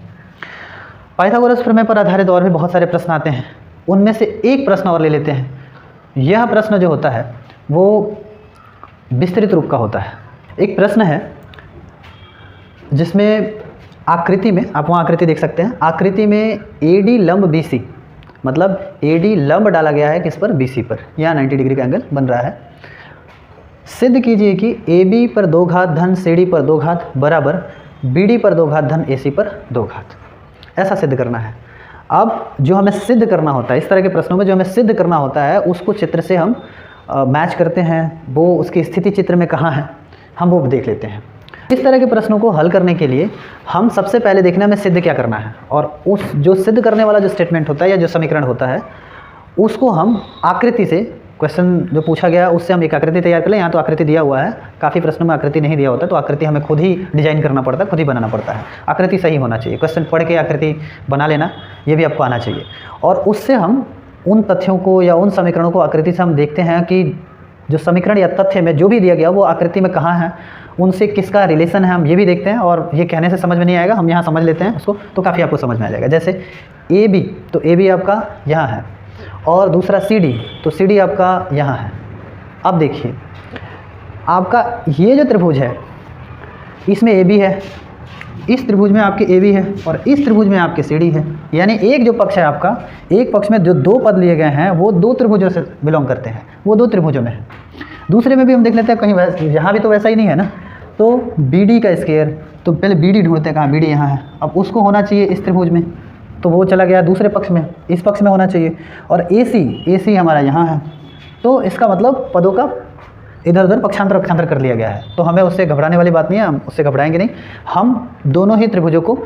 पाइथागोरस प्रमेय पर आधारित और भी बहुत सारे प्रश्न आते हैं, उनमें से एक प्रश्न और ले लेते हैं। यह प्रश्न जो होता है वो विस्तृत रूप का होता है। एक प्रश्न है जिसमें आकृति में, आप वहाँ आकृति देख सकते हैं, आकृति में AD लंब BC, मतलब AD लंब डाला गया है किस पर, BC पर, यहाँ 90 डिग्री का एंगल बन रहा है। सिद्ध कीजिए कि AB पर 2 घात धन CD पर 2 घात बराबर BD पर 2 घात धन AC पर 2 घात, ऐसा सिद्ध करना है। अब जो हमें सिद्ध करना होता है, इस तरह के प्रश्नों में जो हमें सिद्ध करना होता है उसको चित्र से हम मैच करते हैं, वो उसकी स्थिति चित्र में कहाँ है हम वो देख लेते हैं। इस तरह के प्रश्नों को हल करने के लिए हम सबसे पहले देखना है हमें सिद्ध क्या करना है, और उस जो सिद्ध करने वाला जो स्टेटमेंट होता है या जो समीकरण होता है उसको हम आकृति से, क्वेश्चन जो पूछा गया उससे हम एक आकृति तैयार कर लें। यहाँ तो आकृति दिया हुआ है, काफ़ी प्रश्नों में आकृति नहीं दिया होता, तो आकृति हमें खुद ही डिजाइन करना पड़ता है, खुद ही बनाना पड़ता है। आकृति सही होना चाहिए, क्वेश्चन पढ़ के आकृति बना लेना ये भी आपको आना चाहिए। और उससे हम उन तथ्यों को या उन समीकरणों को आकृति से हम देखते हैं कि जो समीकरण या तथ्य में जो भी दिया गया वो आकृति में कहाँ है, उनसे किसका रिलेशन है, हम ये भी देखते हैं। और ये कहने से समझ में नहीं आएगा, हम यहाँ समझ लेते हैं उसको, तो काफ़ी आपको समझ में आ जाएगा। जैसे AB, तो AB आपका यहाँ है, और दूसरा CD, तो CD आपका यहाँ है। अब देखिए आपका ये जो त्रिभुज है इसमें AB है, इस त्रिभुज में आपके AB है, और इस त्रिभुज में आपके CD है। यानी एक जो पक्ष है आपका, एक पक्ष में जो 2 पद लिए गए हैं वो 2 त्रिभुजों से बिलोंग करते हैं, वो 2 त्रिभुजों में है। दूसरे में भी हम देख लेते हैं, कहीं यहाँ भी तो वैसा ही नहीं है ना। तो BD का स्क्वायर, तो पहले BD ढूंढते हैं, कहाँ BD यहाँ है, अब उसको होना चाहिए इस त्रिभुज में, तो वो चला गया दूसरे पक्ष में, इस पक्ष में होना चाहिए। और AC हमारा यहाँ है, तो इसका मतलब पदों का इधर उधर पक्षांतर कर लिया गया है। तो हमें उससे घबराने वाली बात नहीं है, हम उससे घबराएंगे नहीं। हम दोनों ही त्रिभुजों को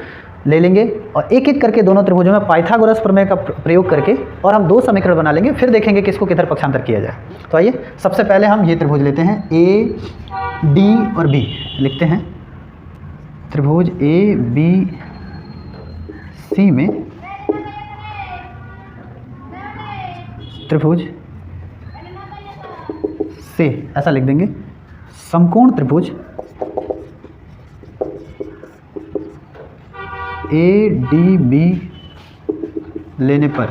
ले लेंगे और एक एक करके दोनों त्रिभुजों में पाइथागोरस प्रमेय का प्रयोग करके और हम 2 समीकरण बना लेंगे, फिर देखेंगे किसको किधर पक्षांतर किया जाए। तो आइए सबसे पहले हम ये त्रिभुज लेते हैं, A D और B लिखते हैं। त्रिभुज ABC में त्रिभुज से ऐसा लिख देंगे, समकोण त्रिभुज ADB लेने पर,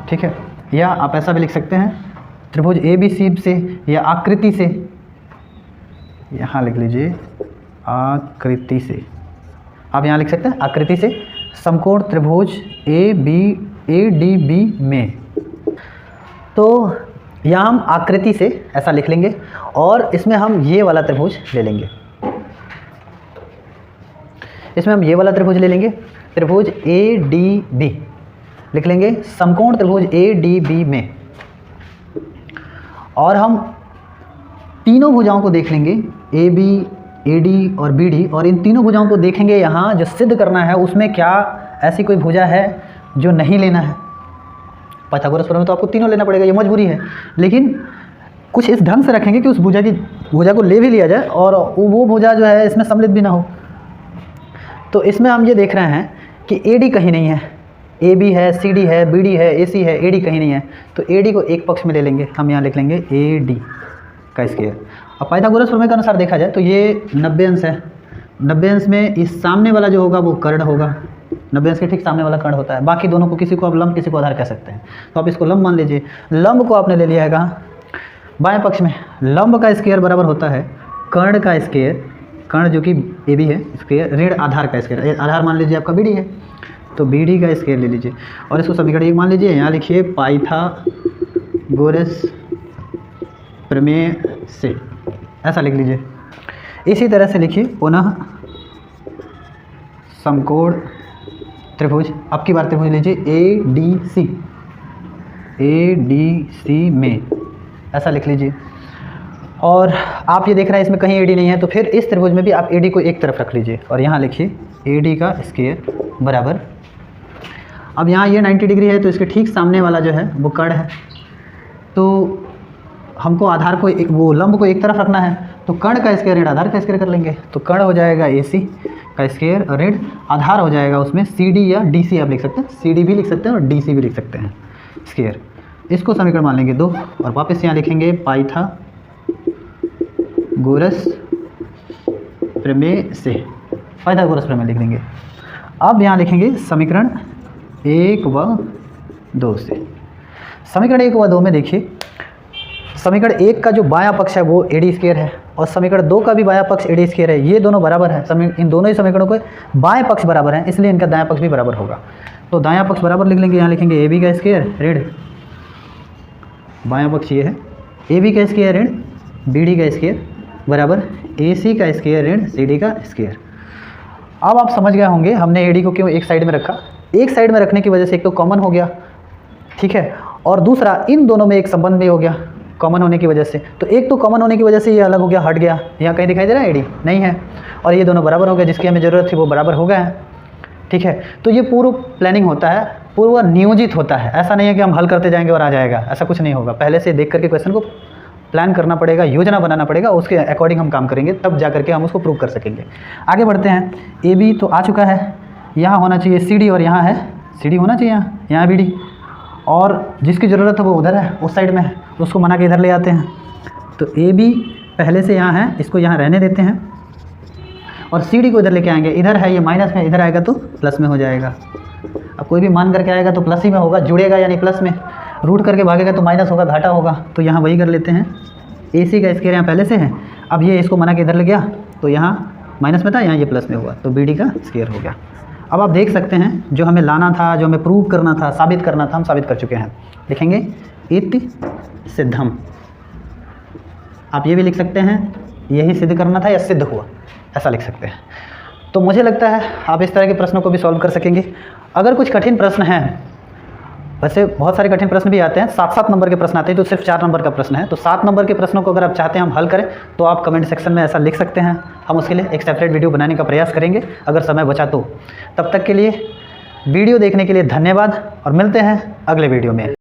ठीक है। या आप ऐसा भी लिख सकते हैं, त्रिभुज ABC से या आकृति से, यहाँ लिख लीजिए आकृति से, आप यहाँ लिख सकते हैं आकृति से समकोण त्रिभुज ADB में तो यहाँ हम आकृति से ऐसा लिख लेंगे और इसमें हम ये वाला त्रिभुज ले लेंगे। इसमें हम ये वाला त्रिभुज ले लेंगे, त्रिभुज ADB लिख लेंगे, समकोण त्रिभुज ADB में। और हम तीनों भुजाओं को देख लेंगे, AB, AD और BD, और इन तीनों भुजाओं को देखेंगे। यहाँ जो सिद्ध करना है उसमें क्या ऐसी कोई भुजा है जो नहीं लेना है। पाइथागोरस प्रमेय में तो आपको तीनों लेना पड़ेगा, ये मजबूरी है, लेकिन कुछ इस ढंग से रखेंगे कि उस भुजा को ले भी लिया जाए और वो भुजा जो है इसमें सम्मिलित भी ना हो। तो इसमें हम ये देख रहे हैं कि AD कहीं नहीं है, AB है, CD है, BD है, AC है, AD कहीं नहीं है। तो AD को एक पक्ष में ले लेंगे, हम यहाँ लिख लेंगे AD का स्क्वायर। अब पाइथागोरस प्रमेय के अनुसार देखा जाए तो ये 90 अंश है। 90 अंश में इस सामने वाला जो होगा वो कर्ण होगा, 90 अंश के ठीक सामने वाला कर्ण होता है। बाकी दोनों को किसी को आप लंब किसी को आधार कह सकते हैं, तो आप इसको लंब मान लीजिए। लंब को आपने ले लिया है कहाँ, बाएं पक्ष में। लंब का स्क्वायर बराबर होता है कर्ण का स्क्वायर, कर्ण जो कि AB है, स्क्वायर ऋण आधार का स्क्वायर। आधार मान लीजिए आपका BD है, तो BD का स्क्वायर ले लीजिए और इसको समीकरण 1 मान लीजिए। यहाँ लिखिए पाइथागोरस प्रमेय से, ऐसा लिख लीजिए। इसी तरह से लिखिए पुनः समकोण त्रिभुज, अब की बार त्रिभुज लीजिए ADC में, ऐसा लिख लीजिए। और आप ये देख रहे हैं इसमें कहीं AD नहीं है, तो फिर इस त्रिभुज में भी आप AD को एक तरफ रख लीजिए और यहाँ लिखिए AD का स्क्वायर बराबर। अब यहाँ ये 90 डिग्री है, तो इसके ठीक सामने वाला जो है वो कर्ण है, तो हमको आधार को वो लंब को एक तरफ रखना है, तो कर्ण का स्क्वायर ऋण आधार का स्क्वायर कर लेंगे। तो कर्ण हो जाएगा AC का स्क्वायर और ऋण आधार हो जाएगा उसमें CD या DC आप लिख सकते हैं, CD भी लिख सकते हैं और DC भी लिख सकते हैं स्क्वायर। इसको समीकरण मान लेंगे 2 और वापस यहाँ लिखेंगे पाइथागोरस प्रमेय से, पाइथागोरस प्रमेय लिख देंगे। अब यहाँ लिखेंगे समीकरण 1 व 2 से। समीकरण 1 व 2 में देखिए, समीकरण 1 का जो बायां पक्ष है वो AD स्क्वायर है और समीकरण 2 का भी बायां पक्ष AD स्क्वायर है। ये दोनों बराबर हैं, इन दोनों ही समीकरणों के बाएं पक्ष बराबर हैं, इसलिए इनका दायां पक्ष भी बराबर होगा। तो दायां पक्ष बराबर लिख लेंगे, यहाँ लिखेंगे AB का स्क्वायर ऋण, बायां पक्ष ये है, AB का स्क्वायर ऋण BD का स्क्वायर बराबर AC का स्क्वायर ऋण CD का स्क्वायर। अब आप समझ गए होंगे हमने AD को क्यों एक साइड में रखा। एक साइड में रखने की वजह से एक तो कॉमन हो गया, ठीक है, और दूसरा इन दोनों में एक संबंध भी हो गया कॉमन होने की वजह से। तो एक तो कॉमन होने की वजह से ये अलग हो गया, हट गया, यहाँ कहीं दिखाई दे रहा है AD नहीं है, और ये दोनों बराबर हो गए, जिसकी हमें ज़रूरत थी वो बराबर हो गए हैं, ठीक है। तो ये पूर्व प्लानिंग होता है, पूर्व नियोजित होता है। ऐसा नहीं है कि हम हल करते जाएंगे और आ जाएगा, ऐसा कुछ नहीं होगा। पहले से देख करके क्वेश्चन को प्लान करना पड़ेगा, योजना बनाना पड़ेगा, उसके अकॉर्डिंग हम काम करेंगे, तब जा करके हम उसको प्रूव कर सकेंगे। आगे बढ़ते हैं। AB तो आ चुका है, यहाँ होना चाहिए CD और यहाँ है CD होना चाहिए, यहाँ BD, और जिसकी ज़रूरत है वो उधर है, उस साइड में है, उसको मना के इधर ले आते हैं। तो AB पहले से यहाँ है, इसको यहाँ रहने देते हैं और CD को इधर लेके आएंगे। इधर है ये माइनस में, इधर आएगा तो प्लस में हो जाएगा। अब कोई भी मान करके आएगा तो प्लस ही में होगा, जुड़ेगा यानी प्लस में, रूट करके भागेगा तो माइनस होगा, घाटा होगा। तो यहाँ वही कर लेते हैं, AC का स्क्वायर यहाँ पहले से है, अब ये इसको मना के इधर ले गया तो यहाँ माइनस में था, यहाँ ये प्लस में हुआ, तो BD का स्क्वायर हो गया। अब आप देख सकते हैं जो हमें लाना था, जो हमें प्रूव करना था, साबित करना था, हम साबित कर चुके हैं। लिखेंगे इति सिद्धम। आप ये भी लिख सकते हैं यही सिद्ध करना था या सिद्ध हुआ, ऐसा लिख सकते हैं। तो मुझे लगता है आप इस तरह के प्रश्नों को भी सॉल्व कर सकेंगे। अगर कुछ कठिन प्रश्न हैं, वैसे बहुत सारे कठिन प्रश्न भी आते हैं, 7-7 नंबर के प्रश्न आते हैं, तो सिर्फ 4 नंबर का प्रश्न है। तो 7 नंबर के प्रश्नों को अगर आप चाहते हैं हम हल करें तो आप कमेंट सेक्शन में ऐसा लिख सकते हैं, हम उसके लिए एक सेपरेट वीडियो बनाने का प्रयास करेंगे अगर समय बचा तो। तब तक के लिए वीडियो देखने के लिए धन्यवाद और मिलते हैं अगले वीडियो में।